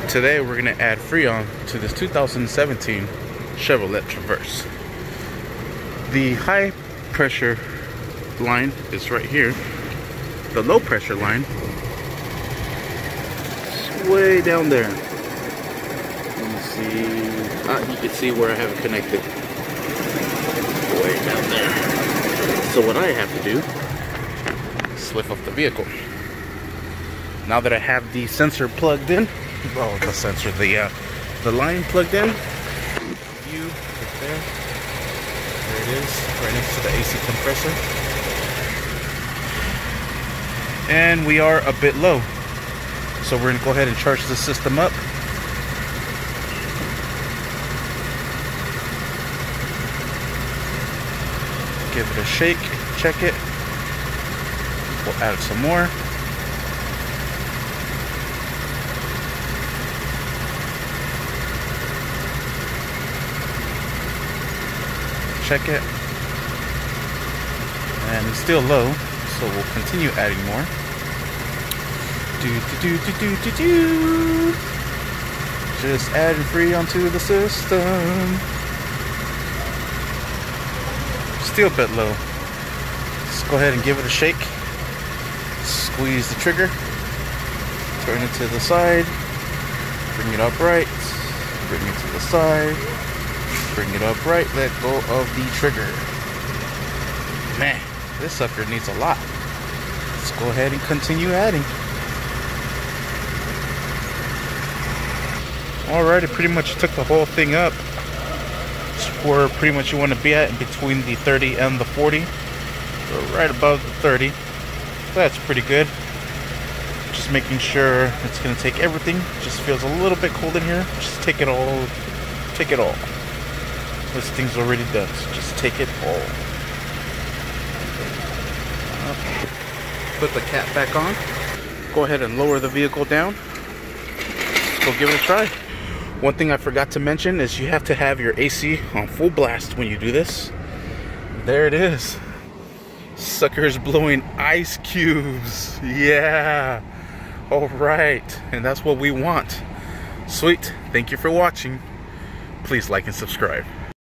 Today we're going to add Freon to this 2017 Chevrolet Traverse. The high pressure line is right here. The low pressure line is way down there. Let me see. You can see where I have it connected. Way down there. So what I have to do is lift up the vehicle. Now that I have the sensor plugged in, well, the sensor, the line plugged in, view right there. There it is, right next to the AC compressor. And we are a bit low, so we're gonna go ahead and charge the system up. Give it a shake, check it. We'll add some more. Check it. And it's still low, so we'll continue adding more. Just adding Freon to the system. Still a bit low. Let's go ahead and give it a shake. Squeeze the trigger. Turn it to the side. Bring it upright. Bring it to the side. Bring it upright. Let go of the trigger. Man, this sucker needs a lot. Let's go ahead and continue adding. Alright, it pretty much took the whole thing up. It's where pretty much you want to be at, in between the 30 and the 40. So right above the 30. That's pretty good. Just making sure it's going to take everything. Just feels a little bit cold in here. Just take it all. Take it all. This thing's already done, so just take it all. Okay. Put the cap back on. Go ahead and lower the vehicle down. Let's go give it a try. One thing I forgot to mention is you have to have your AC on full blast when you do this. There it is. Sucker's blowing ice cubes. Yeah. Alright. And that's what we want. Sweet. Thank you for watching. Please like and subscribe.